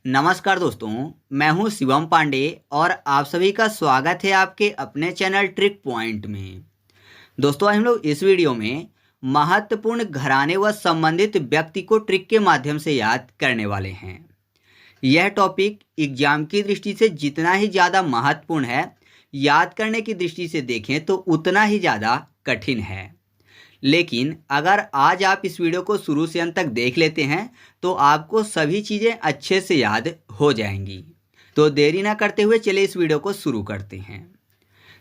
नमस्कार दोस्तों, मैं हूं शिवम पांडे और आप सभी का स्वागत है आपके अपने चैनल ट्रिक पॉइंट में। दोस्तों, आज हम लोग इस वीडियो में महत्वपूर्ण घराने व संबंधित व्यक्ति को ट्रिक के माध्यम से याद करने वाले हैं। यह टॉपिक एग्जाम की दृष्टि से जितना ही ज़्यादा महत्वपूर्ण है, याद करने की दृष्टि से देखें तो उतना ही ज़्यादा कठिन है। लेकिन अगर आज आप इस वीडियो को शुरू से अंत तक देख लेते हैं तो आपको सभी चीज़ें अच्छे से याद हो जाएंगी। तो देरी ना करते हुए चलिए इस वीडियो को शुरू करते हैं।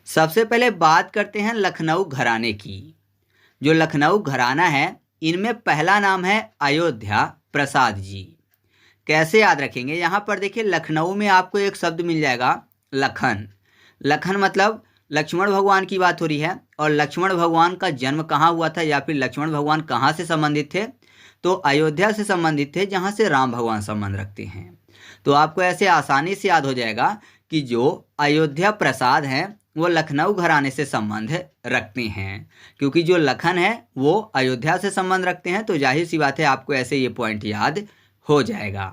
सबसे पहले बात करते हैं लखनऊ घराने की। जो लखनऊ घराना है, इनमें पहला नाम है अयोध्या प्रसाद जी। कैसे याद रखेंगे? यहाँ पर देखिए, लखनऊ में आपको एक शब्द मिल जाएगा लखन। लखन मतलब लक्ष्मण भगवान की बात हो रही है। और लक्ष्मण भगवान का जन्म कहाँ हुआ था या फिर लक्ष्मण भगवान कहाँ से संबंधित थे? तो अयोध्या से संबंधित थे, जहाँ से राम भगवान संबंध रखते हैं। तो आपको ऐसे आसानी से याद हो जाएगा कि जो अयोध्या प्रसाद हैं वो लखनऊ घराने से संबंध रखते हैं, क्योंकि जो लखन है वो अयोध्या से संबंध रखते हैं। तो जाहिर सी बात है आपको ऐसे ये पॉइंट याद हो जाएगा।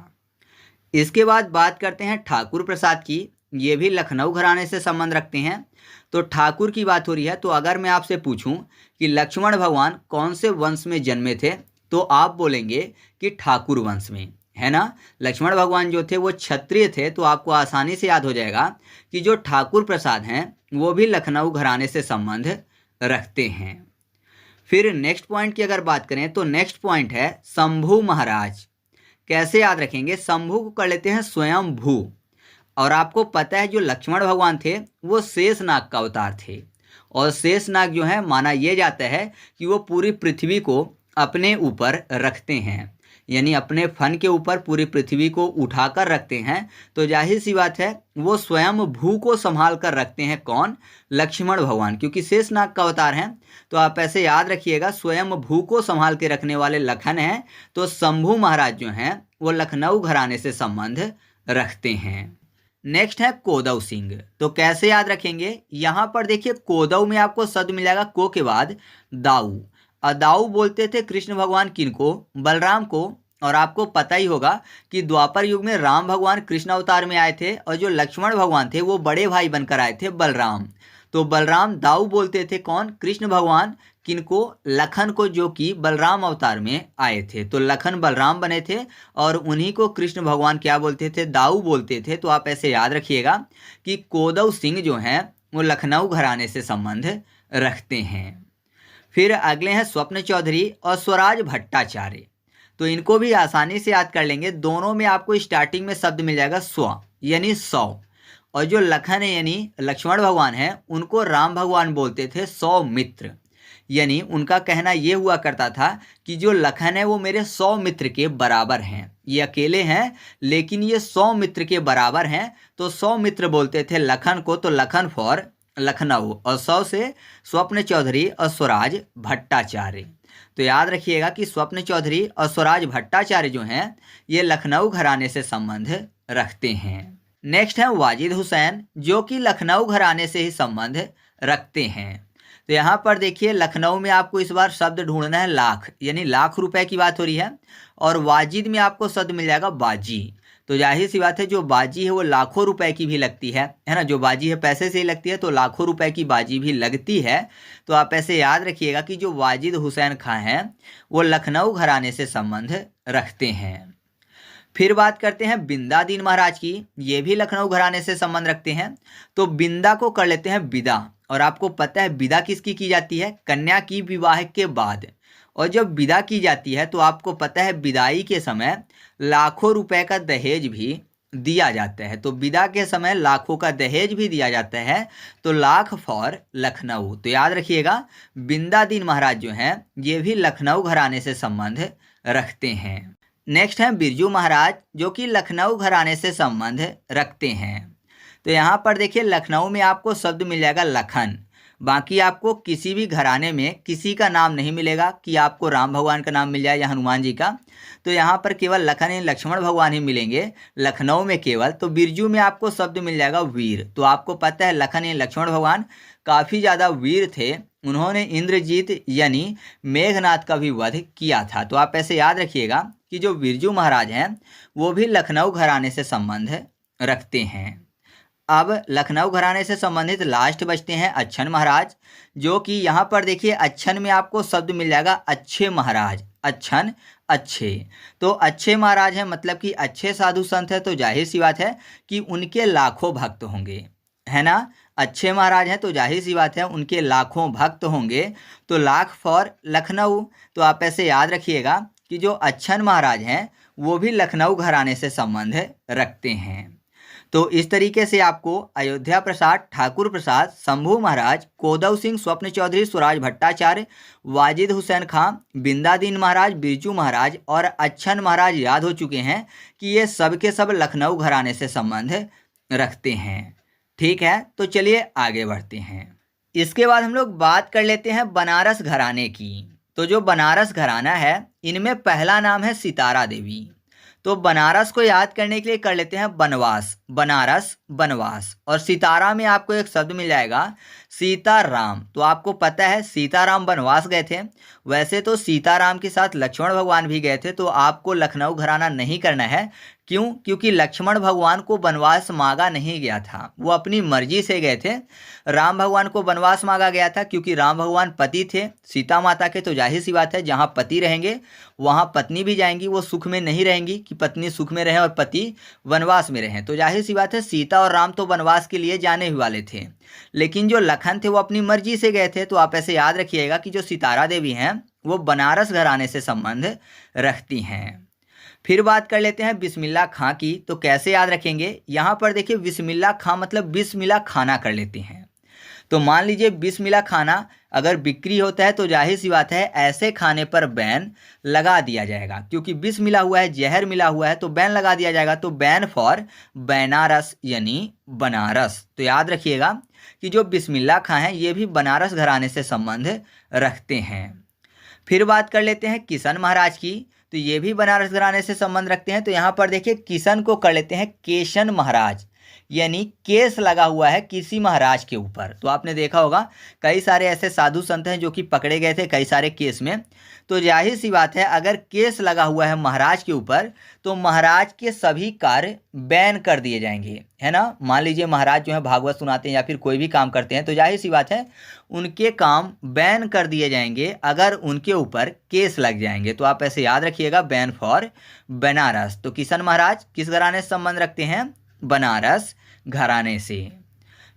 इसके बाद बात करते हैं ठाकुर प्रसाद की। ये भी लखनऊ घराने से संबंध रखते हैं। तो ठाकुर की बात हो रही है, तो अगर मैं आपसे पूछूं कि लक्ष्मण भगवान कौन से वंश में जन्मे थे, तो आप बोलेंगे कि ठाकुर वंश में, है ना। लक्ष्मण भगवान जो थे वो क्षत्रिय थे, तो आपको आसानी से याद हो जाएगा कि जो ठाकुर प्रसाद हैं वो भी लखनऊ घराने से संबंध रखते हैं। फिर नेक्स्ट पॉइंट की अगर बात करें तो नेक्स्ट पॉइंट है शंभू महाराज। कैसे याद रखेंगे? शंभू को कर लेते हैं स्वयं भू। और आपको पता है जो लक्ष्मण भगवान थे वो शेषनाग का अवतार थे। और शेषनाग जो है, माना यह जाता है कि वो पूरी पृथ्वी को अपने ऊपर रखते हैं, यानी अपने फन के ऊपर पूरी पृथ्वी को उठाकर रखते हैं। तो जाहिर सी बात है वो स्वयं भू को संभाल कर रखते हैं। कौन? लक्ष्मण भगवान, क्योंकि शेषनाग का अवतार हैं। तो आप ऐसे याद रखिएगा, स्वयं भू को संभाल के रखने वाले लखन हैं। तो शंभू महाराज जो हैं वो लखनऊ घराने से संबंध रखते हैं। नेक्स्ट है कोदव सिंह। तो कैसे याद रखेंगे? यहाँ पर देखिए, कोदव में आपको शब्द मिल जाएगा को के बाद दाऊ। और दाऊ बोलते थे कृष्ण भगवान किनको? बलराम को। और आपको पता ही होगा कि द्वापर युग में राम भगवान कृष्ण अवतार में आए थे और जो लक्ष्मण भगवान थे वो बड़े भाई बनकर आए थे बलराम। तो बलराम दाऊ बोलते थे कौन? कृष्ण भगवान किनको? लखन को, जो कि बलराम अवतार में आए थे। तो लखन बलराम बने थे और उन्हीं को कृष्ण भगवान क्या बोलते थे? दाऊ बोलते थे। तो आप ऐसे याद रखिएगा कि कोदव सिंह जो हैं वो लखनऊ घराने से संबंध रखते हैं। फिर अगले हैं स्वप्न चौधरी और स्वराज भट्टाचार्य। तो इनको भी आसानी से याद कर लेंगे। दोनों में आपको स्टार्टिंग में शब्द मिल जाएगा स्व, यानी 100। और जो लखन है यानी लक्ष्मण भगवान हैं, उनको राम भगवान बोलते थे सौमित्र। यानी उनका कहना ये हुआ करता था कि जो लखन है वो मेरे 100 मित्र के बराबर हैं। ये अकेले हैं लेकिन ये 100 मित्र के बराबर हैं। तो 100 मित्र बोलते थे लखन को। तो लखन फॉर लखनऊ। और 100 से स्वप्न चौधरी और स्वराज भट्टाचार्य। तो याद रखिएगा कि स्वप्न चौधरी और स्वराज भट्टाचार्य जो हैं ये लखनऊ घराने से संबंध रखते हैं। नेक्स्ट है वाजिद हुसैन, जो कि लखनऊ घराने से ही संबंध रखते हैं। तो यहाँ पर देखिए, लखनऊ में आपको इस बार शब्द ढूंढना है लाख, यानी लाख रुपए की बात हो रही है। और वाजिद में आपको शब्द मिल जाएगा बाजी। तो जाहिर सी बात है जो बाजी है वो लाखों रुपए की भी लगती है ना। जो बाजी है पैसे से ही लगती है, तो लाखों रुपए की बाजी भी लगती है। तो आप ऐसे याद रखिएगा कि जो वाजिद हुसैन खां हैं वो लखनऊ घराने से संबंध रखते हैं। फिर बात करते हैं बिंदादीन महाराज की। ये भी लखनऊ घराने से संबंध रखते हैं। तो बिंदा को कर लेते हैं विदा। और आपको पता है विदा किसकी की जाती है? कन्या की विवाह के बाद। और जब विदा की जाती है तो आपको पता है विदाई के समय लाखों रुपए का दहेज भी दिया जाता है। तो विदा के समय लाखों का दहेज भी दिया जाता है। तो लाख फॉर लखनऊ। तो याद रखिएगा, बिंदादीन महाराज जो हैं ये भी लखनऊ घराने से संबंध रखते हैं। नेक्स्ट है बिरजू महाराज, जो कि लखनऊ घराने से संबंध रखते हैं। तो यहाँ पर देखिए, लखनऊ में आपको शब्द मिल जाएगा लखन। बाकी आपको किसी भी घराने में किसी का नाम नहीं मिलेगा कि आपको राम भगवान का नाम मिल जाए या हनुमान जी का। तो यहाँ पर केवल लखन यानी लक्ष्मण भगवान ही मिलेंगे लखनऊ में केवल। तो बिरजू में आपको शब्द मिल जाएगा वीर। तो आपको पता है लखन यानी लक्ष्मण भगवान काफ़ी ज़्यादा वीर थे। उन्होंने इंद्रजीत यानी मेघनाथ का भी वध किया था। तो आप ऐसे याद रखिएगा कि जो बिरजू महाराज हैं वो भी लखनऊ घराने से संबंध रखते हैं। अब लखनऊ घराने से संबंधित लास्ट बचते हैं अच्छन महाराज, जो कि यहाँ पर देखिए अच्छन में आपको शब्द मिल जाएगा अच्छे महाराज, अच्छन अच्छे। तो अच्छे महाराज हैं मतलब कि अच्छे साधु संत है, तो जाहिर सी बात है कि उनके लाखों भक्त होंगे, है ना। अच्छे महाराज हैं तो जाहिर सी बात है उनके लाखों भक्त होंगे। तो लाख फॉर लखनऊ। तो आप ऐसे याद रखिएगा कि जो अच्छन महाराज हैं वो भी लखनऊ घराने से संबंध रखते हैं। तो इस तरीके से आपको अयोध्या प्रसाद, ठाकुर प्रसाद, शंभू महाराज, कोदव सिंह, स्वप्न चौधरी, स्वराज भट्टाचार्य, वाजिद हुसैन खां, बिंदादीन महाराज, बिरजू महाराज और अच्छन महाराज याद हो चुके हैं कि ये सब के सब लखनऊ घराने से संबंध रखते हैं। ठीक है, तो चलिए आगे बढ़ते हैं। इसके बाद हम लोग बात कर लेते हैं बनारस घराने की। तो जो बनारस घराना है इनमें पहला नाम है सितारा देवी। तो बनारस को याद करने के लिए कर लेते हैं बनवास, बनारस बनवास। और सितारा में आपको एक शब्द मिल जाएगा सीताराम। तो आपको पता है सीताराम बनवास गए थे, वैसे तो सीताराम के साथ लक्ष्मण भगवान भी गए थे। तो आपको लखनऊ घराना नहीं करना है। क्यों? क्योंकि लक्ष्मण भगवान को वनवास मांगा नहीं गया था, वो अपनी मर्जी से गए थे। राम भगवान को वनवास मांगा गया था क्योंकि राम भगवान पति थे सीता माता के। तो जाहिर सी बात है जहाँ पति रहेंगे वहाँ पत्नी भी जाएंगी, वो सुख में नहीं रहेंगी कि पत्नी सुख में रहे और पति वनवास में रहें। तो जाहिर सी बात है सीता और राम तो वनवास के लिए जाने ही वाले थे, लेकिन जो लखन थे वो अपनी मर्जी से गए थे। तो आप ऐसे याद रखिएगा कि जो सितारा देवी हैं वो बनारस घराने से संबंध रखती हैं। फिर बात कर लेते हैं बिस्मिल्लाह खां की। तो कैसे याद रखेंगे? यहाँ पर देखिए बिस्मिल्लाह खां मतलब बिस्मिल्लाह खाना कर लेते हैं। तो मान लीजिए बिस्मिल्लाह खाना अगर बिक्री होता है तो जाहिर सी बात है ऐसे खाने पर बैन लगा दिया जाएगा, क्योंकि बिस मिला हुआ है, जहर मिला हुआ है, तो बैन लगा दिया जाएगा। तो बैन फॉर बनारस यानी बनारस। तो याद रखिएगा कि जो बिस्मिल्लाह खां हैं ये भी बनारस घराने से संबंध रखते हैं। फिर बात कर लेते हैं किशन महाराज की। तो ये भी बनारस घराने से संबंध रखते हैं। तो यहाँ पर देखिए किशन को कर लेते हैं केशन महाराज, यानी केस लगा हुआ है किसी महाराज के ऊपर। तो आपने देखा होगा कई सारे ऐसे साधु संत हैं जो कि पकड़े गए थे कई सारे केस में। तो जाहिर सी बात है अगर केस लगा हुआ है महाराज के ऊपर तो महाराज के सभी कार्य बैन कर दिए जाएंगे, है ना। मान लीजिए महाराज जो है भागवत सुनाते हैं या फिर कोई भी काम करते हैं तो जाहिर सी बात है उनके काम बैन कर दिए जाएंगे अगर उनके ऊपर केस लग जाएंगे। तो आप ऐसे याद रखिएगा बैन फॉर बनारस। तो किशन महाराज किस घराने से संबंध रखते हैं? बनारस घराने से।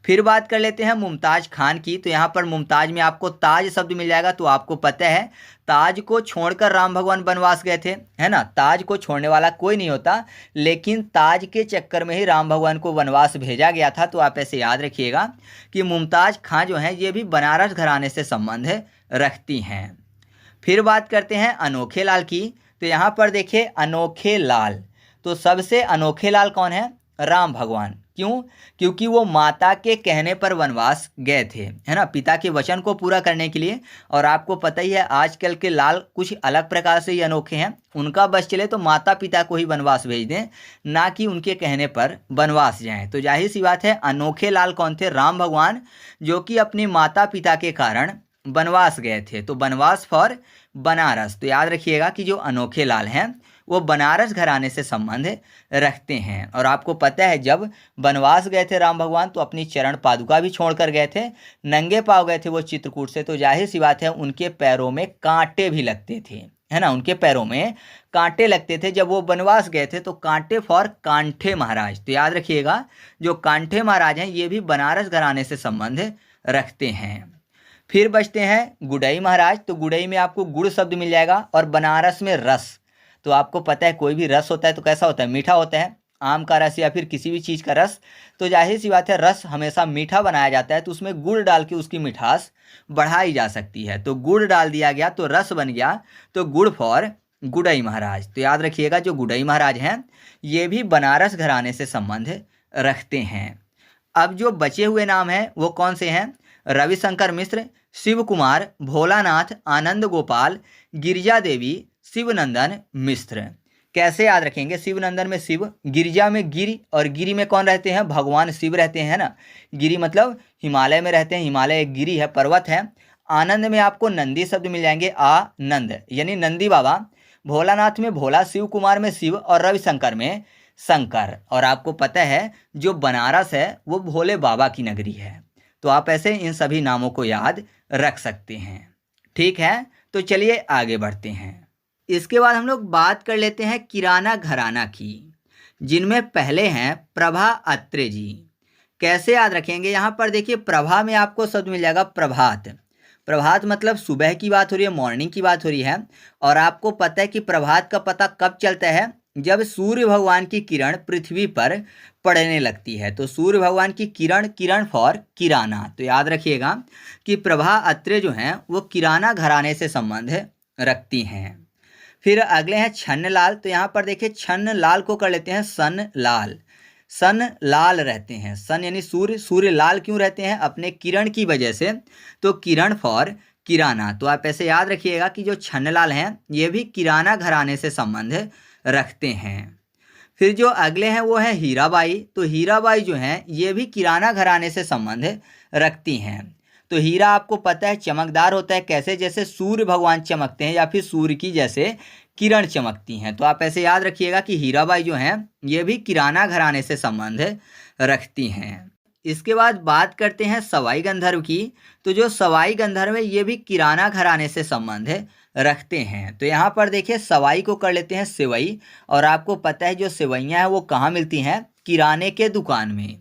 फिर बात कर लेते हैं मुमताज खान की। तो यहाँ पर मुमताज में आपको ताज शब्द मिल जाएगा। तो आपको पता है ताज को छोड़कर राम भगवान वनवास गए थे, है ना। ताज को छोड़ने वाला कोई नहीं होता, लेकिन ताज के चक्कर में ही राम भगवान को वनवास भेजा गया था। तो आप ऐसे याद रखिएगा कि मुमताज खान जो हैं ये भी बनारस घराने से संबंध रखती हैं। फिर बात करते हैं अनोखे लाल की। तो यहाँ पर देखिए अनोखे लाल, तो सबसे अनोखे लाल कौन है? राम भगवान। क्यों? क्योंकि वो माता के कहने पर वनवास गए थे, है ना, पिता के वचन को पूरा करने के लिए। और आपको पता ही है आजकल के लाल कुछ अलग प्रकार से ही अनोखे हैं। उनका बस चले तो माता पिता को ही वनवास भेज दें, ना कि उनके कहने पर वनवास जाएं। तो जाहिर सी बात है अनोखे लाल कौन थे? राम भगवान, जो कि अपने माता पिता के कारण वनवास गए थे। तो वनवास फॉर बनारस। तो याद रखिएगा कि जो अनोखे लाल हैं वो बनारस घराने से संबंध रखते हैं। और आपको पता है जब वनवास गए थे राम भगवान तो अपनी चरण पादुका भी छोड़कर गए थे, नंगे पाँव गए थे वो चित्रकूट से। तो जाहिर सी बात है उनके पैरों में कांटे भी लगते थे, है ना, उनके पैरों में कांटे लगते थे जब वो वनवास गए थे। तो कांटे फॉर कांठे महाराज। तो याद रखिएगा जो कांठे महाराज हैं ये भी बनारस घराने से संबंध रखते हैं। फिर बचते हैं गुडई महाराज। तो गुडई में आपको गुड़ शब्द मिल जाएगा और बनारस में रस। तो आपको पता है कोई भी रस होता है तो कैसा होता है? मीठा होता है। आम का रस या फिर किसी भी चीज़ का रस। तो जाहिर सी बात है रस हमेशा मीठा बनाया जाता है, तो उसमें गुड़ डाल के उसकी मिठास बढ़ाई जा सकती है। तो गुड़ डाल दिया गया तो रस बन गया, तो गुड़ फॉर गुडई महाराज। तो याद रखिएगा जो गुडई महाराज हैं ये भी बनारस घराने से संबंध रखते हैं। अब जो बचे हुए नाम हैं वो कौन से हैं? रविशंकर मिश्र, शिव कुमार, भोलानाथ, आनंद गोपाल, गिरिजा देवी, शिवनंदन मिश्र। कैसे याद रखेंगे? शिवनंदन में शिव, गिरिजा में गिरि, और गिरि में कौन रहते हैं? भगवान शिव रहते हैं ना। गिरि मतलब हिमालय में रहते हैं, हिमालय एक गिरि है, पर्वत है। आनंद में आपको नंदी शब्द मिल जाएंगे, आनंद यानी नंदी बाबा। भोलानाथ में भोला, शिव कुमार में शिव और रविशंकर में शंकर। और आपको पता है जो बनारस है वो भोले बाबा की नगरी है। तो आप ऐसे इन सभी नामों को याद रख सकते हैं। ठीक है, तो चलिए आगे बढ़ते हैं। इसके बाद हम लोग बात कर लेते हैं किराना घराना की, जिनमें पहले हैं प्रभा अत्रे जी। कैसे याद रखेंगे, यहाँ पर देखिए प्रभा में आपको शब्द मिल जाएगा प्रभात। प्रभात मतलब सुबह की बात हो रही है, मॉर्निंग की बात हो रही है। और आपको पता है कि प्रभात का पता कब चलता है, जब सूर्य भगवान की किरण पृथ्वी पर पड़ने लगती है। तो सूर्य भगवान की किरण, किरण फॉर किराना। तो याद रखिएगा कि प्रभा अत्रे जो हैं वो किराना घराने से संबंध रखती हैं। फिर अगले हैं छन्नलाल। तो यहाँ पर देखिए छन्नलाल को कर लेते हैं सन लाल। सन लाल रहते हैं, सन यानी सूर्य, सूर्य लाल क्यों रहते हैं, अपने किरण की वजह से। तो किरण फॉर किराना। तो आप ऐसे याद रखिएगा कि जो छन्नलाल हैं ये भी किराना घराने से संबंध रखते हैं। फिर जो अगले हैं वो है हीराबाई। तो हीराबाई जो हैं ये भी किराना घराने से संबंध रखती हैं। तो हीरा आपको पता है चमकदार होता है, कैसे, जैसे सूर्य भगवान चमकते हैं या फिर सूर्य की जैसे किरण चमकती हैं। तो आप ऐसे याद रखिएगा कि हीराबाई जो हैं ये भी किराना घराने से संबंध रखती हैं। इसके बाद बात करते हैं सवाई गंधर्व की। तो जो सवाई गंधर्व है ये भी किराना घराने से संबंध रखते हैं। तो यहाँ पर देखिए सवाई को कर लेते हैं सेवई। और आपको पता है जो सेवइयाँ हैं वो कहाँ मिलती हैं, किराने के दुकान में।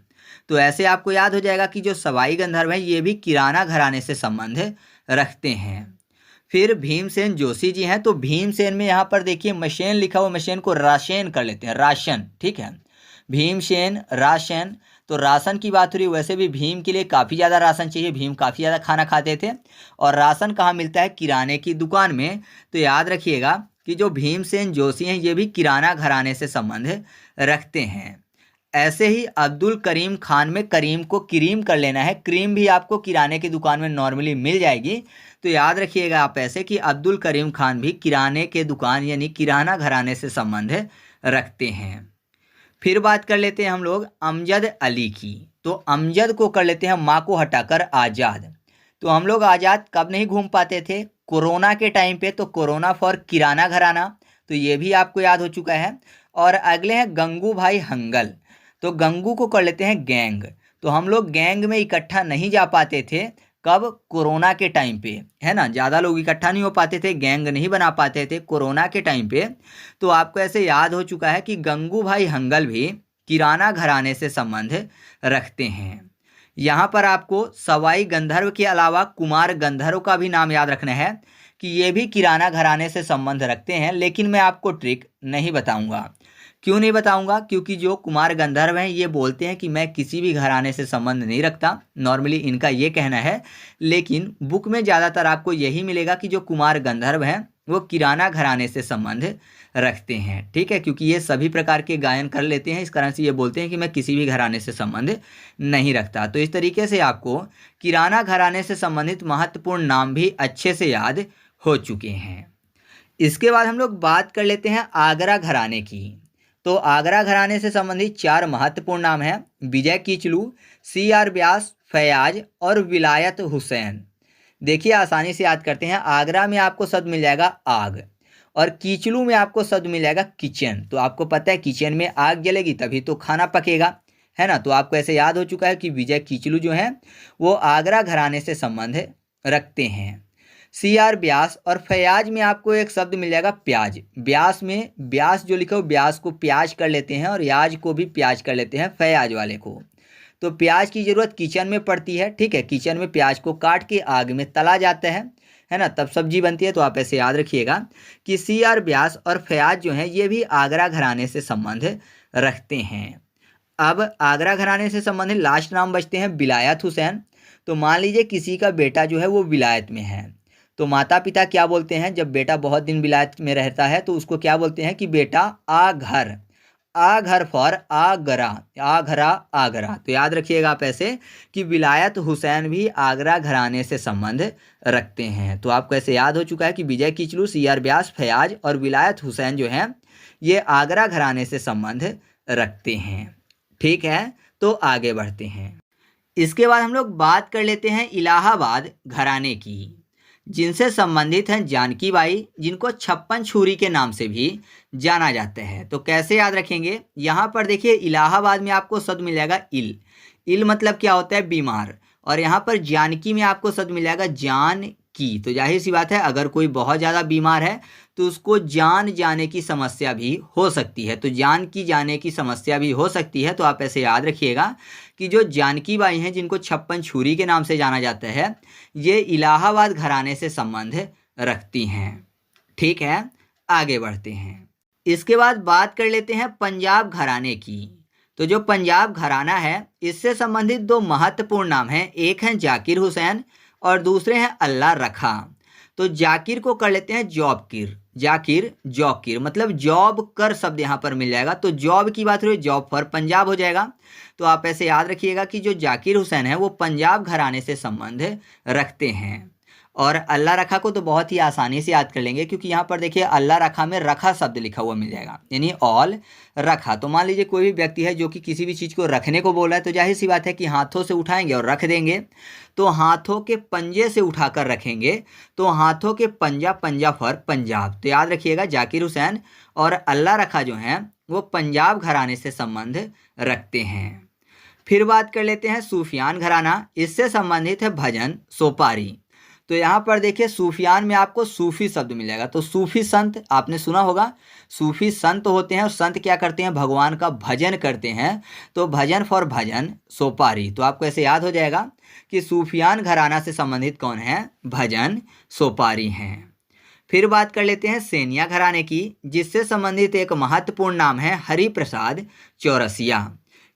तो ऐसे आपको याद हो जाएगा कि जो सवाई गंधर्व है ये भी किराना घराने से संबंध रखते हैं। फिर भीमसेन जोशी जी हैं। तो भीमसेन में यहाँ पर देखिए मशेन लिखा हुआ, मशेन को राशन कर लेते हैं, राशन। ठीक है, भीमसेन राशन। तो राशन की बात हो रही है, वैसे भी भीम के लिए काफ़ी ज़्यादा राशन चाहिए, भीम काफ़ी ज़्यादा खाना खाते थे। और राशन कहाँ मिलता है, किराने की दुकान में। तो याद रखिएगा कि जो भीमसेन जोशी हैं ये भी किराना घराने से संबंध रखते हैं। ऐसे ही अब्दुल करीम खान में करीम को क्रीम कर लेना है, क्रीम भी आपको किराने की दुकान में नॉर्मली मिल जाएगी। तो याद रखिएगा आप ऐसे कि अब्दुल करीम खान भी किराने के दुकान यानी किराना घराने से संबंध रखते हैं। फिर बात कर लेते हैं हम लोग अमजद अली की। तो अमजद को कर लेते हैं माँ को हटाकर आज़ाद। तो हम लोग आज़ाद कब नहीं घूम पाते थे, कोरोना के टाइम पे। तो कोरोना फॉर किराना घराना, तो ये भी आपको याद हो चुका है। और अगले हैं गंगू भाई हंगल। तो गंगू को कर लेते हैं गैंग। तो हम लोग गैंग में इकट्ठा नहीं जा पाते थे, कब, कोरोना के टाइम पे, है ना। ज़्यादा लोग इकट्ठा नहीं हो पाते थे, गैंग नहीं बना पाते थे कोरोना के टाइम पे। तो आपको ऐसे याद हो चुका है कि गंगू भाई हंगल भी किराना घराने से संबंध रखते हैं। यहाँ पर आपको सवाई गंधर्व के अलावा कुमार गंधर्व का भी नाम याद रखना है कि ये भी किराना घराने से संबंध रखते हैं। लेकिन मैं आपको ट्रिक नहीं बताऊँगा। क्यों नहीं बताऊंगा, क्योंकि जो कुमार गंधर्व हैं ये बोलते हैं कि मैं किसी भी घराने से संबंध नहीं रखता, नॉर्मली इनका ये कहना है। लेकिन बुक में ज़्यादातर आपको यही मिलेगा कि जो कुमार गंधर्व हैं वो किराना घराने से संबंध रखते हैं। ठीक है, क्योंकि ये सभी प्रकार के गायन कर लेते हैं, इस कारण से ये बोलते हैं कि मैं किसी भी घराने से संबंध नहीं रखता। तो इस तरीके से आपको किराना घराने से संबंधित महत्वपूर्ण नाम भी अच्छे से याद हो चुके हैं। इसके बाद हम लोग बात कर लेते हैं आगरा घराने की। तो आगरा घराने से संबंधित 4 महत्वपूर्ण नाम हैं, विजय कीचलू, CR व्यास, फैयाज और विलायत हुसैन। देखिए आसानी से याद करते हैं। आगरा में आपको शब्द मिल जाएगा आग, और कीचलू में आपको शब्द मिल जाएगा किचन। तो आपको पता है किचन में आग जलेगी तभी तो खाना पकेगा, है ना। तो आपको ऐसे याद हो चुका है कि विजय कीचलू जो हैं वो आगरा घराने से संबंध रखते हैं। CR व्यास और फैयाज में आपको एक शब्द मिल जाएगा प्याज। व्यास में व्यास जो लिखा हो, व्यास को प्याज कर लेते हैं और याज को भी प्याज कर लेते हैं फैयाज वाले को। तो प्याज की ज़रूरत किचन में पड़ती है। ठीक है, किचन में प्याज को काट के आग में तला जाता है ना, तब सब्जी बनती है। तो आप ऐसे याद रखिएगा कि CR व्यास और फैयाज जो हैं ये भी आगरा घराने से संबंध रखते हैं। अब आगरा घराने से संबंधित लास्ट नाम बचते हैं विलायत हुसैन। तो मान लीजिए किसी का बेटा जो है वो विलायत में है, तो माता पिता क्या बोलते हैं, जब बेटा बहुत दिन विलायत में रहता है तो उसको क्या बोलते हैं कि बेटा आ घर। आ घर फॉर आगरा, आगरा आगरा। तो याद रखिएगा आप ऐसे कि विलायत हुसैन भी आगरा घराने से संबंध रखते हैं। तो आपको ऐसे याद हो चुका है कि विजय कीचलू, CR व्यास, फैयाज और विलायत हुसैन जो हैं ये आगरा घराने से संबंध रखते हैं। ठीक है, तो आगे बढ़ते हैं। इसके बाद हम लोग बात कर लेते हैं इलाहाबाद घराने की, जिनसे संबंधित हैं जानकी बाई, जिनको 56 छुरी के नाम से भी जाना जाता है। तो कैसे याद रखेंगे, यहाँ पर देखिए इलाहाबाद में आपको शब्द मिल जाएगा इल। इल मतलब क्या होता है, बीमार। और यहाँ पर जानकी में आपको शब्द मिल जाएगा जान की। तो जाहिर सी बात है, अगर कोई बहुत ज़्यादा बीमार है तो उसको जान जाने की समस्या भी हो सकती है। तो जान की जाने की समस्या भी हो सकती है। तो आप ऐसे याद रखिएगा कि जो जानकी बाई हैं, जिनको 56 छुरी के नाम से जाना जाता है, ये इलाहाबाद घराने से संबंध रखती हैं। ठीक है, आगे बढ़ते हैं। इसके बाद बात कर लेते हैं पंजाब घराने की। तो जो पंजाब घराना है, इससे संबंधित दो महत्वपूर्ण नाम हैं। एक हैं जाकिर हुसैन और दूसरे हैं अल्लाह रखा। तो जाकिर को कर लेते हैं जॉबकिर। जाकिर जॉबकिर मतलब जॉब कर शब्द यहाँ पर मिल जाएगा। तो जॉब की बात हो रही है, जॉब फॉर पंजाब हो जाएगा। तो आप ऐसे याद रखिएगा कि जो जाकिर हुसैन है वो पंजाब घराने से संबंध रखते हैं। और अल्लाह रखा को तो बहुत ही आसानी से याद कर लेंगे, क्योंकि यहाँ पर देखिए अल्लाह रखा में रखा शब्द लिखा हुआ मिल जाएगा, यानी ऑल रखा। तो मान लीजिए कोई भी व्यक्ति है जो कि किसी भी चीज़ को रखने को बोला है, तो जाहिर सी बात है कि हाथों से उठाएंगे और रख देंगे। तो हाथों के पंजे से उठाकर रखेंगे, तो हाथों के पंजा, पंजा फॉर पंजाब। तो याद रखिएगा जाकिर हुसैन और अल्लाह रखा जो हैं वो पंजाब घराने से संबंध रखते हैं। फिर बात कर लेते हैं सूफियान घराना। इससे संबंधित है भजन सोपारी। तो यहाँ पर देखिए सूफियान में आपको सूफी शब्द मिलेगा। तो सूफी संत आपने सुना होगा, सूफी संत होते हैं और संत क्या करते हैं, भगवान का भजन करते हैं। तो भजन फॉर भजन सोपारी। तो आपको ऐसे याद हो जाएगा कि सूफियान घराना से संबंधित कौन है, भजन सोपारी हैं। फिर बात कर लेते हैं सेनिया घराने की, जिससे संबंधित एक महत्वपूर्ण नाम है हरिप्रसाद चौरसिया।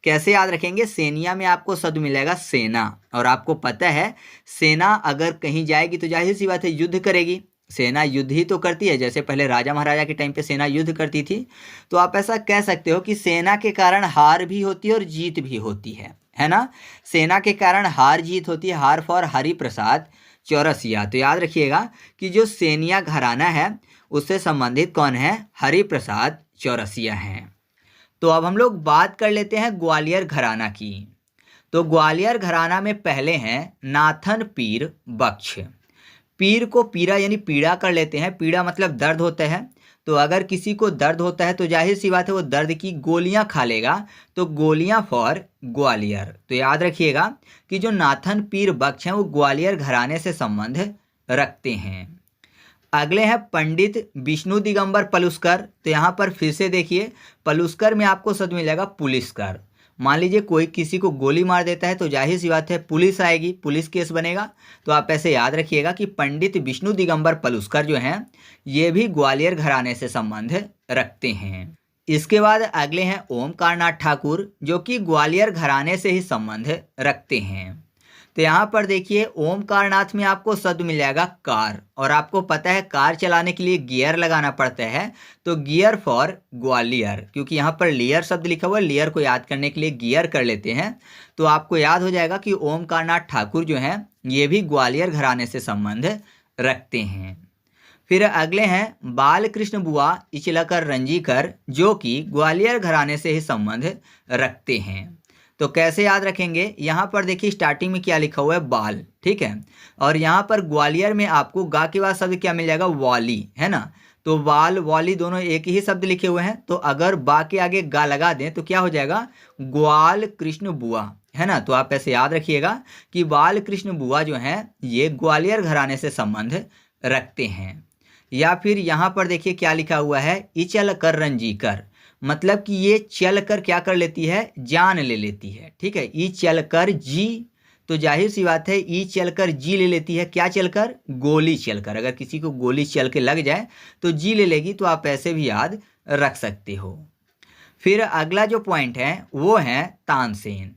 कैसे याद रखेंगे, सेनिया में आपको शब्द मिलेगा सेना। और आपको पता है सेना अगर कहीं जाएगी तो जाहिर सी बात है युद्ध करेगी। सेना युद्ध ही तो करती है, जैसे पहले राजा महाराजा के टाइम पे सेना युद्ध करती थी। तो आप ऐसा कह सकते हो कि सेना के कारण हार भी होती है और जीत भी होती है ना। सेना के कारण हार जीत होती है, हार फॉर हरिप्रसाद चौरसिया। तो याद रखिएगा कि जो सेनिया घराना है उससे संबंधित कौन है, हरिप्रसाद चौरसिया हैं। तो अब हम लोग बात कर लेते हैं ग्वालियर घराना की। तो ग्वालियर घराना में पहले हैं नाथन पीर बख्श। पीर को पीरा यानी पीड़ा कर लेते हैं। पीड़ा मतलब दर्द होता है। तो अगर किसी को दर्द होता है तो जाहिर सी बात है वो दर्द की गोलियां खा लेगा। तो गोलियां फॉर ग्वालियर। तो याद रखिएगा कि जो नाथन पीर बख्श हैं वो ग्वालियर घराने से संबंध रखते हैं। अगले हैं पंडित विष्णु दिगंबर पलुस्कर। तो यहाँ पर फिर से देखिए पलुस्कर में आपको शब्द मिलेगा पुलिसकर। मान लीजिए कोई किसी को गोली मार देता है तो जाहिर सी बात है पुलिस आएगी, पुलिस केस बनेगा। तो आप ऐसे याद रखिएगा कि पंडित विष्णु दिगंबर पलुस्कर जो हैं ये भी ग्वालियर घराने से संबंध रखते हैं। इसके बाद अगले हैं ओमकारनाथ ठाकुर, जो कि ग्वालियर घराने से ही संबंध रखते हैं। तो यहाँ पर देखिए ओमकारनाथ में आपको शब्द मिल जाएगा कार। और आपको पता है कार चलाने के लिए गियर लगाना पड़ता है। तो गियर फॉर ग्वालियर, क्योंकि यहाँ पर लेयर शब्द लिखा हुआ है, लेयर को याद करने के लिए गियर कर लेते हैं। तो आपको याद हो जाएगा कि ओमकारनाथ ठाकुर जो हैं ये भी ग्वालियर घराने से संबंध रखते हैं। फिर अगले हैं बालकृष्ण बुआ इचलकर रंजीकर, जो कि ग्वालियर घराने से ही संबंध रखते हैं। तो कैसे याद रखेंगे, यहाँ पर देखिए स्टार्टिंग में क्या लिखा हुआ है, बाल, ठीक है। और यहाँ पर ग्वालियर में आपको गा के बाद शब्द क्या मिल जाएगा, वाली, है ना। तो वाल वाली दोनों एक ही शब्द लिखे हुए हैं। तो अगर बा के आगे गा लगा दें तो क्या हो जाएगा, ग्वाल कृष्ण बुआ, है ना। तो आप ऐसे याद रखिएगा कि बाल कृष्ण बुआ जो हैं ये ग्वालियर घराने से संबंध रखते हैं। या फिर यहाँ पर देखिए क्या लिखा हुआ है, इचल कर रंजीकर, मतलब कि ये चल कर क्या कर लेती है, जान ले लेती है, ठीक है। ई चल कर जी, तो जाहिर सी बात है ई चल कर जी ले लेती है। क्या चल कर, गोली चल कर। अगर किसी को गोली चल के लग जाए तो जी ले लेगी। तो आप ऐसे भी याद रख सकते हो। फिर अगला जो पॉइंट है वो है तानसेन।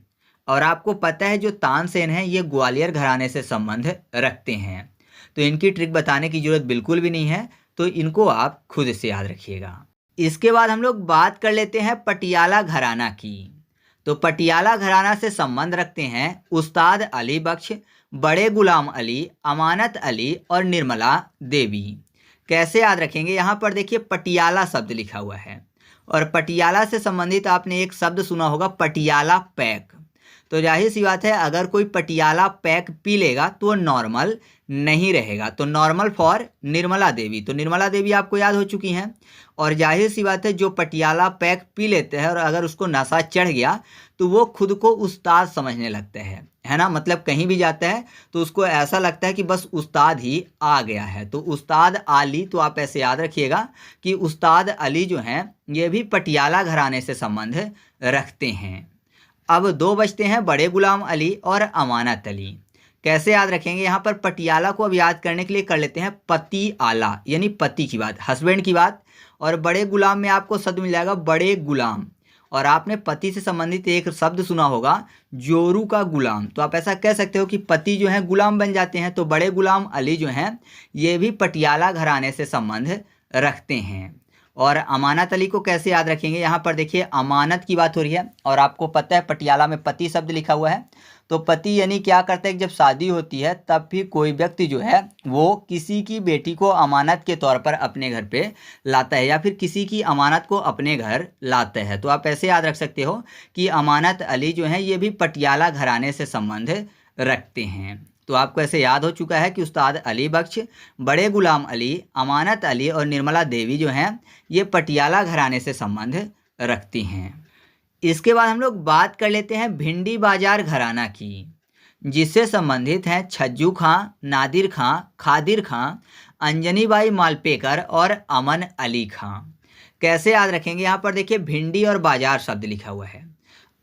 और आपको पता है जो तानसेन है ये ग्वालियर घराने से संबंध रखते हैं। तो इनकी ट्रिक बताने की जरूरत बिल्कुल भी नहीं है, तो इनको आप खुद से याद रखिएगा। इसके बाद हम लोग बात कर लेते हैं पटियाला घराना की। तो पटियाला घराना से संबंध रखते हैं उस्ताद अली बख्श, बड़े गुलाम अली, अमानत अली और निर्मला देवी। कैसे याद रखेंगे, यहाँ पर देखिए पटियाला शब्द लिखा हुआ है। और पटियाला से संबंधित आपने एक शब्द सुना होगा, पटियाला पैक। तो जाहिर सी बात है अगर कोई पटियाला पैक पी लेगा तो वो नॉर्मल नहीं रहेगा। तो नॉर्मल फॉर निर्मला देवी, तो निर्मला देवी आपको याद हो चुकी हैं। और जाहिर सी बात है जो पटियाला पैक पी लेते हैं और अगर उसको नशा चढ़ गया तो वो खुद को उस्ताद समझने लगते हैं, है ना। मतलब कहीं भी जाता है तो उसको ऐसा लगता है कि बस उस्ताद ही आ गया है। तो उस्ताद अली, तो आप ऐसे याद रखिएगा कि उस्ताद अली जो हैं ये भी पटियाला घराने से संबंध रखते हैं। अब दो बचते हैं, बड़े गुलाम अली और अमानत अली। कैसे याद रखेंगे, यहाँ पर पटियाला को अब याद करने के लिए कर लेते हैं पति आला, यानी पति की बात, हस्बैंड की बात। और बड़े गुलाम में आपको शब्द मिल जाएगा बड़े गुलाम। और आपने पति से संबंधित एक शब्द सुना होगा जोरू का गुलाम, तो आप ऐसा कह सकते हो कि पति जो है गुलाम बन जाते हैं। तो बड़े गुलाम अली जो हैं ये भी पटियाला घराने से संबंध रखते हैं। और अमानत अली को कैसे याद रखेंगे, यहाँ पर देखिए अमानत की बात हो रही है और आपको पता है पटियाला में पति शब्द लिखा हुआ है। तो पति यानी क्या करते हैं, जब शादी होती है तब भी कोई व्यक्ति जो है वो किसी की बेटी को अमानत के तौर पर अपने घर पे लाता है या फिर किसी की अमानत को अपने घर लाता है। तो आप ऐसे याद रख सकते हो कि अमानत अली जो है ये भी पटियाला घराने से संबंध रखते हैं। तो आपको ऐसे याद हो चुका है कि उस्ताद अली बख्श, बड़े गुलाम अली, अमानत अली और निर्मला देवी जो हैं ये पटियाला घराने से संबंध रखती हैं। इसके बाद हम लोग बात कर लेते हैं भिंडी बाजार घराना की, जिससे संबंधित हैं छज्जू खां, नादिर खां, खादिर खां, अंजनी बाई मालपेकर और अमन अली खां। कैसे याद रखेंगे, यहाँ पर देखिए भिंडी और बाजार शब्द लिखा हुआ है।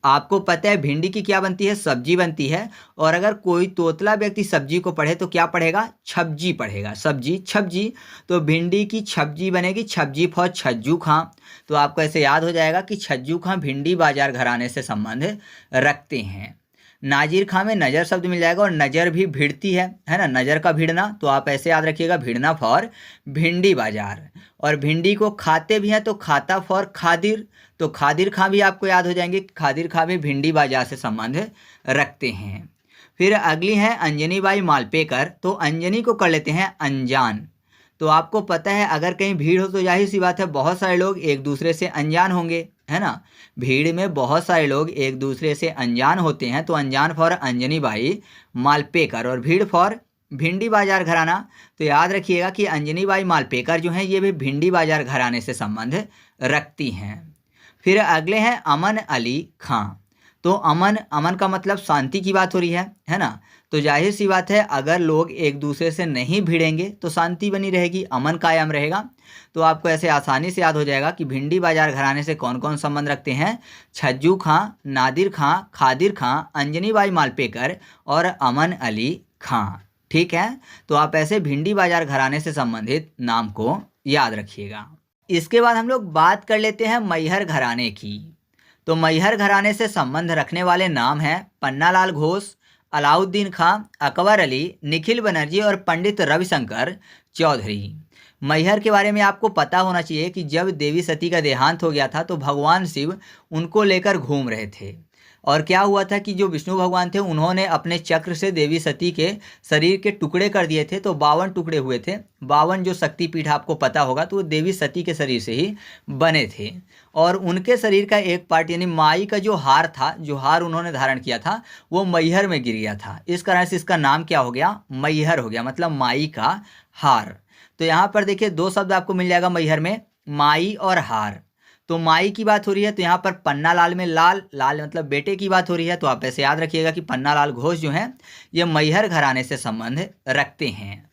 आपको पता है भिंडी की क्या बनती है, सब्जी बनती है। और अगर कोई तोतला व्यक्ति सब्जी को पढ़े तो क्या पढ़ेगा, छब्जी पढ़ेगा, सब्जी छब्जी। तो भिंडी की छब्जी बनेगी छब्जी फॉर छज्जू खां। तो आपको ऐसे याद हो जाएगा कि छज्जू खां भिंडी बाजार घराने से संबंध रखते हैं। नाजिर खां में नज़र शब्द मिल जाएगा और नज़र भी भिड़ती है ना, नज़र का भिड़ना। तो आप ऐसे याद रखिएगा भिड़ना फॉर भिंडी बाजार। और भिंडी को खाते भी हैं तो खाता फॉर खादिर। तो खादिर खां भी आपको याद हो जाएंगे, खादिर खां भी भिंडी बाजार से संबंध रखते हैं। फिर अगली है अंजनी बाई मालपेकर, तो अंजनी को कर लेते हैं अनजान। तो आपको पता है अगर कहीं भीड़ हो तो जाहिर सी बात है बहुत सारे लोग एक दूसरे से अनजान होंगे, है ना। भीड़ में बहुत सारे लोग एक दूसरे से अनजान होते हैं। तो अनजान फॉर अंजनी बाई मालपेकर और भीड़ फॉर भिंडी बाजार घराना। तो याद रखिएगा कि अंजनी बाई मालपेकर जो हैं ये भी भिंडी बाजार घराने से संबंध रखती हैं। फिर अगले हैं अमन अली खां। तो अमन का मतलब शांति की बात हो रही है ना। तो जाहिर सी बात है अगर लोग एक दूसरे से नहीं भिड़ेंगे तो शांति बनी रहेगी, अमन कायम रहेगा। तो आपको ऐसे आसानी से याद हो जाएगा कि भिंडी बाजार घराने से कौन कौन संबंध रखते हैं, छज्जू खां, नादिर खां, खादिर खां, अंजनी बाई मालपेकर और अमन अली खां। ठीक है, तो आप ऐसे भिंडी बाजार घराने से संबंधित नाम को याद रखिएगा। इसके बाद हम लोग बात कर लेते हैं मैहर घराने की। तो मैहर घराने से संबंध रखने वाले नाम हैं पन्नालाल घोष, अलाउद्दीन खां, अकबर अली, निखिल बनर्जी और पंडित रविशंकर चौधरी। मैहर के बारे में आपको पता होना चाहिए कि जब देवी सती का देहांत हो गया था तो भगवान शिव उनको लेकर घूम रहे थे। और क्या हुआ था कि जो विष्णु भगवान थे उन्होंने अपने चक्र से देवी सती के शरीर के टुकड़े कर दिए थे। तो 52 टुकड़े हुए थे। 52 जो शक्तिपीठ आपको पता होगा तो वो देवी सती के शरीर से ही बने थे। और उनके शरीर का एक पार्ट यानी माई का जो हार था, जो हार उन्होंने धारण किया था वो मैहर में गिर गया था। इस कारण से इसका नाम क्या हो गया, मैहर हो गया, मतलब माई का हार। तो यहाँ पर देखिए दो शब्द आपको मिल जाएगा मैहर में, माई और हार। तो माई की बात हो रही है तो यहाँ पर पन्नालाल में लाल, लाल मतलब बेटे की बात हो रही है। तो आप ऐसे याद रखिएगा कि पन्नालाल घोष जो हैं ये मैहर घराने से संबंध रखते हैं।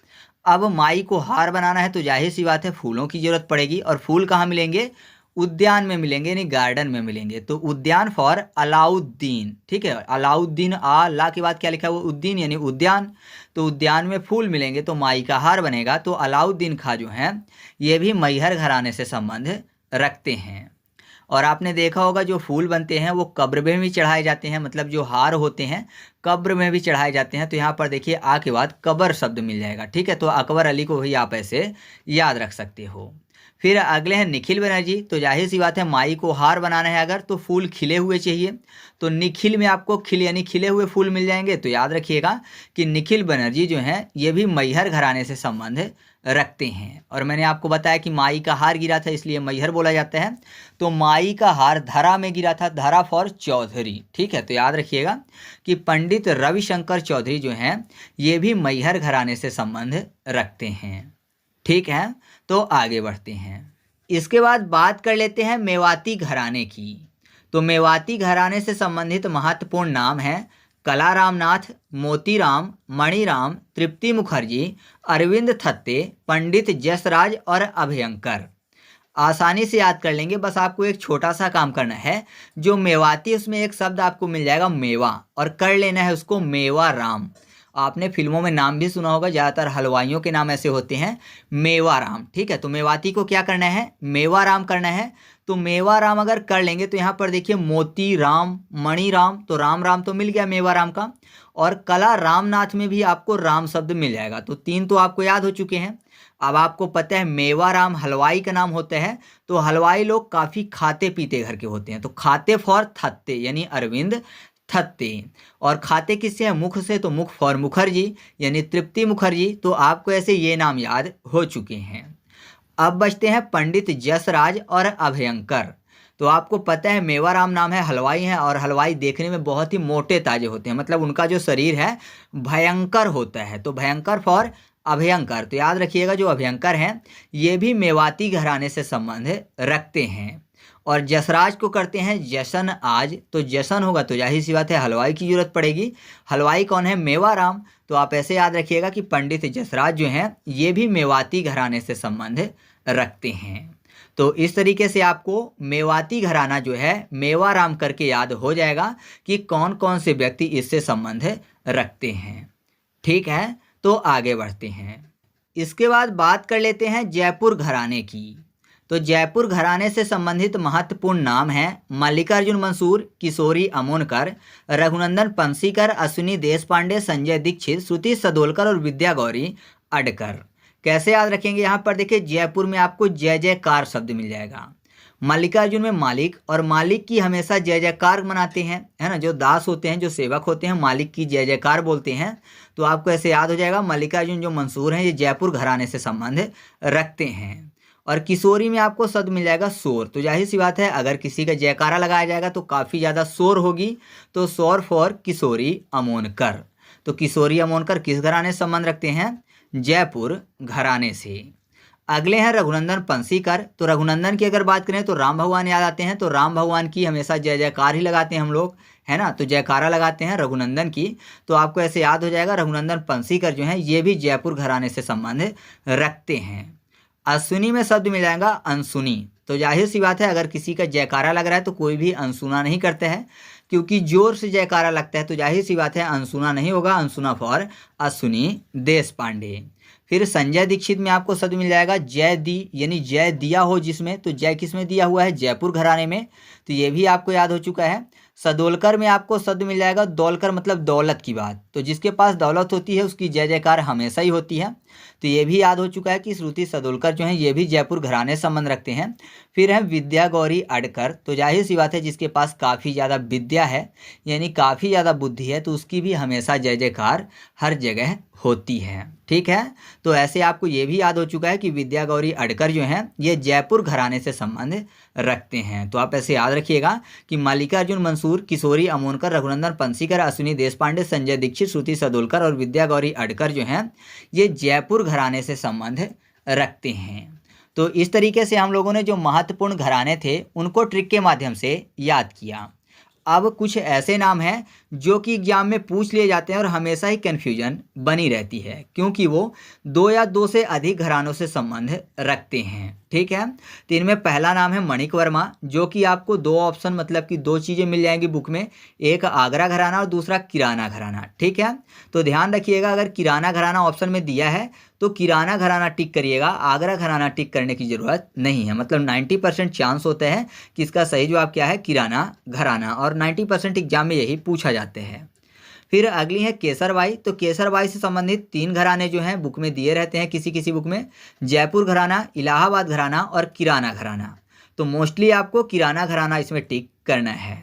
अब माई को हार बनाना है तो जाहिर सी बात है फूलों की जरूरत पड़ेगी। और फूल कहाँ मिलेंगे, उद्यान में मिलेंगे, यानी गार्डन में मिलेंगे। तो उद्यान फॉर अलाउद्दीन। ठीक है, अलाउद्दीन ला के बाद क्या लिखा है वो उद्दीन यानी उद्यान। तो उद्यान में फूल मिलेंगे तो माई का हार बनेगा। तो अलाउद्दीन खां जो हैं ये भी मैहर घराने से संबंध रखते हैं। और आपने देखा होगा जो फूल बनते हैं वो कब्र में भी चढ़ाए जाते हैं, मतलब जो हार होते हैं कब्र में भी चढ़ाए जाते हैं। तो यहाँ पर देखिए आ के बाद कब्र शब्द मिल जाएगा। ठीक है, तो अकबर अली को भी आप ऐसे याद रख सकते हो। फिर अगले हैं निखिल बनर्जी। तो जाहिर सी बात है माई को हार बनाना है अगर तो फूल खिले हुए चाहिए। तो निखिल में आपको खिले यानी खिले हुए फूल मिल जाएंगे। तो याद रखिएगा कि निखिल बनर्जी जो हैं ये भी मैहर घराने से संबंध रखते हैं। और मैंने आपको बताया कि माई का हार गिरा था इसलिए मैहर बोला जाता है। तो माई का हार धरा में गिरा था, धरा फॉर चौधरी। ठीक है, तो याद रखिएगा कि पंडित रविशंकर चौधरी जो हैं ये भी मैहर घराने से संबंध रखते हैं। ठीक है, तो आगे बढ़ते हैं। इसके बाद बात कर लेते हैं मेवाती घराने की। तो मेवाती घराने से संबंधित महत्वपूर्ण नाम हैं कलाराम नाथ, मोतीराम, मणिराम, तृप्ति मुखर्जी, अरविंद थत्ते, पंडित जसराज और अभयंकर। आसानी से याद कर लेंगे, बस आपको एक छोटा सा काम करना है। जो मेवाती उसमें एक शब्द आपको मिल जाएगा मेवा, और कर लेना है उसको मेवा राम। आपने फिल्मों में नाम भी सुना होगा, ज़्यादातर हलवाइयों के नाम ऐसे होते हैं मेवा राम। ठीक है, तो मेवाती को क्या करना है, मेवा राम करना है। तो मेवा राम अगर कर लेंगे तो यहाँ पर देखिए मोती राम, मणि राम, तो राम राम तो मिल गया मेवा राम का। और कला रामनाथ में भी आपको राम शब्द मिल जाएगा। तो 3 तो आपको याद हो चुके हैं। अब आपको पता है मेवा राम हलवाई का नाम होता है। तो हलवाई लोग काफ़ी खाते पीते घर के होते हैं। तो खाते फॉर थत्ते यानी अरविंद थत्ते। और खाते किससे है, मुख से, तो मुख फॉर मुखर्जी यानी तृप्ति मुखर्जी। तो आपको ऐसे ये नाम याद हो चुके हैं। अब बचते हैं पंडित जसराज और अभयंकर। तो आपको पता है मेवाराम नाम है, हलवाई हैं, और हलवाई देखने में बहुत ही मोटे ताजे होते हैं, मतलब उनका जो शरीर है भयंकर होता है। तो भयंकर फॉर अभयंकर। तो याद रखिएगा जो अभयंकर हैं ये भी मेवाती घराने से संबंध रखते हैं। और जसराज को करते हैं जशन आज। तो जशन होगा तो जाहिर सी बात है हलवाई की जरूरत पड़ेगी। हलवाई कौन है, मेवाराम। तो आप ऐसे याद रखिएगा कि पंडित जसराज जो हैं ये भी मेवाती घराने से संबंध रखते हैं। तो इस तरीके से आपको मेवाती घराना जो है मेवाराम करके याद हो जाएगा कि कौन कौन से व्यक्ति इससे संबंध रखते हैं। ठीक है, तो आगे बढ़ते हैं। इसके बाद बात कर लेते हैं जयपुर घराने की। तो जयपुर घराने से संबंधित महत्वपूर्ण नाम हैं मल्लिकार्जुन मंसूर, किशोरी अमोनकर, रघुनंदन पंसीकर, अश्विनी देशपांडे, संजय दीक्षित, श्रुति सदोलकर और विद्या गौरी अडकर। कैसे याद रखेंगे, यहाँ पर देखिए जयपुर में आपको जय जयकार शब्द मिल जाएगा। मल्लिकार्जुन में मालिक, और मालिक की हमेशा जय जयकार मनाते हैं, है ना। जो दास होते हैं, जो सेवक होते हैं, मालिक की जय जयकार बोलते हैं। तो आपको ऐसे याद हो जाएगा मल्लिकार्जुन जो मंसूर हैं ये जयपुर घराने से संबंध रखते हैं। और किशोरी में आपको शब्द मिल जाएगा शोर। तो जाहिर सी बात है अगर किसी का जयकारा लगाया जाएगा तो काफ़ी ज़्यादा शोर होगी। तो शोर फॉर किशोरी अमोनकर। तो किशोरी अमोनकर किस घराने से संबंध रखते हैं, जयपुर घराने से। अगले हैं रघुनंदन पंसीकर। तो रघुनंदन की अगर बात करें तो राम भगवान याद आते हैं। तो राम भगवान की हमेशा जय जयकार ही लगाते हैं हम लोग, है ना। तो जयकारा लगाते हैं रघुनंदन की। तो आपको ऐसे याद हो जाएगा रघुनंदन पंसीकर जो हैं ये भी जयपुर घराने से संबंध रखते हैं। अश्विनी में शब्द मिल जाएगा अनसुनी। तो जाहिर सी बात है अगर किसी का जयकारा लग रहा है तो कोई भी अनसुना नहीं करता है, क्योंकि जोर से जयकारा लगता है। तो जाहिर सी बात है अनसुना नहीं होगा, अनसुना फॉर अश्विनी देशपांडे। फिर संजय दीक्षित में आपको शब्द मिल जाएगा जय दी, यानी जय दिया हो जिसमें। तो जय किस में दिया हुआ है, जयपुर घराने में। तो ये भी आपको याद हो चुका है। सदोलकर में आपको शब्द मिल जाएगा दौलकर, मतलब दौलत की बात। तो जिसके पास दौलत होती है उसकी जय जयकार हमेशा ही होती है। तो ये भी याद हो चुका है कि श्रुति सदोलकर जो हैं ये भी जयपुर घराने से संबंध रखते हैं। फिर है विद्या गौरी अडकर। तो जाहिर सी बात है जिसके पास काफ़ी ज़्यादा विद्या है, यानी काफ़ी ज़्यादा बुद्धि है, तो उसकी भी हमेशा जय जयकार हर जगह होती है। ठीक है, तो ऐसे आपको ये भी याद हो चुका है कि विद्या गौरी अडकर जो हैं ये जयपुर घराने से संबंध रखते हैं। तो आप ऐसे याद रखिएगा कि मल्लिकार्जुन मंसूर, किशोरी अमोनकर, रघुनंदन पंसीकर, अश्विनी देशपांडे, संजय दीक्षित, श्रुति सदोलकर और विद्या गौरी अडकर जो हैं ये जयपुर घराने से संबंध रखते हैं। तो इस तरीके से हम लोगों ने जो महत्वपूर्ण घराने थे उनको ट्रिक के माध्यम से याद किया। अब कुछ ऐसे नाम हैं जो कि एग्जाम में पूछ लिए जाते हैं और हमेशा ही कन्फ्यूजन बनी रहती है, क्योंकि वो 2 या 2 से अधिक घरानों से संबंध रखते हैं। ठीक है, तो इनमें पहला नाम है मणिक वर्मा, जो कि आपको 2 ऑप्शन, मतलब कि 2 चीज़ें मिल जाएंगी बुक में, एक आगरा घराना और दूसरा किराना घराना। ठीक है, तो ध्यान रखिएगा अगर किराना घराना ऑप्शन में दिया है तो किराना घराना टिक करिएगा, आगरा घराना टिक करने की ज़रूरत नहीं है। मतलब 90% चांस होता है कि इसका सही जवाब क्या है, किराना घराना, और 90% एग्जाम में यही पूछा जाते हैं। फिर अगली है केसरबाई। तो केसरबाई से संबंधित 3 घराने जो हैं बुक में दिए रहते हैं किसी किसी बुक में, जयपुर घराना, इलाहाबाद घराना और किराना घराना। तो मोस्टली आपको किराना घराना इसमें टिक करना है।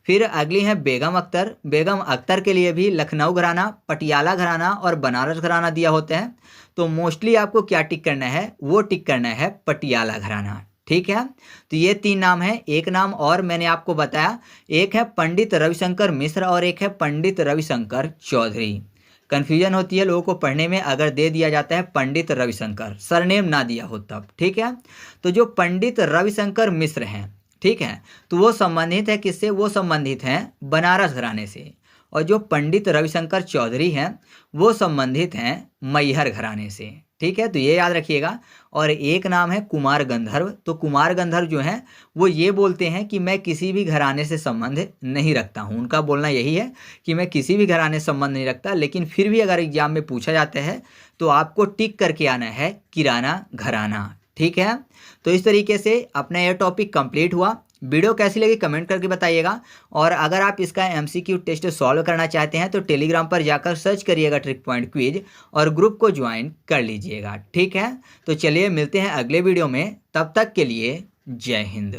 फिर अगली है बेगम अख्तर। बेगम अख्तर के लिए भी लखनऊ घराना, पटियाला घराना और बनारस घराना दिया होता है। तो मोस्टली आपको क्या टिक करना है, वो टिक करना है पटियाला घराना। ठीक है, तो ये 3 नाम है। एक नाम और मैंने आपको बताया, एक है पंडित रविशंकर मिश्र और एक है पंडित रविशंकर चौधरी। कन्फ्यूजन होती है लोगों को पढ़ने में अगर दे दिया जाता है पंडित रविशंकर, सरनेम ना दिया हो तब। ठीक है, तो जो पंडित रविशंकर मिश्र हैं, ठीक है, तो वो संबंधित है किससे, वो संबंधित हैं बनारस घराने से। और जो पंडित रविशंकर चौधरी हैं वो संबंधित हैं मैहर घराने से। ठीक है, तो ये याद रखिएगा। और एक नाम है कुमार गंधर्व। तो कुमार गंधर्व जो हैं वो ये बोलते हैं कि मैं किसी भी घराने से संबंध नहीं रखता हूँ। उनका बोलना यही है कि मैं किसी भी घराने से संबंध नहीं रखता, लेकिन फिर भी अगर एग्जाम में पूछा जाता है तो आपको टिक करके आना है किराना घराना। ठीक है, तो इस तरीके से अपना यह टॉपिक कंप्लीट हुआ। वीडियो कैसी लगी कमेंट करके बताइएगा। और अगर आप इसका एमसीक्यू टेस्ट सॉल्व करना चाहते हैं तो टेलीग्राम पर जाकर सर्च करिएगा ट्रिक पॉइंट क्विज और ग्रुप को ज्वाइन कर लीजिएगा। ठीक है, तो चलिए मिलते हैं अगले वीडियो में, तब तक के लिए जय हिंद।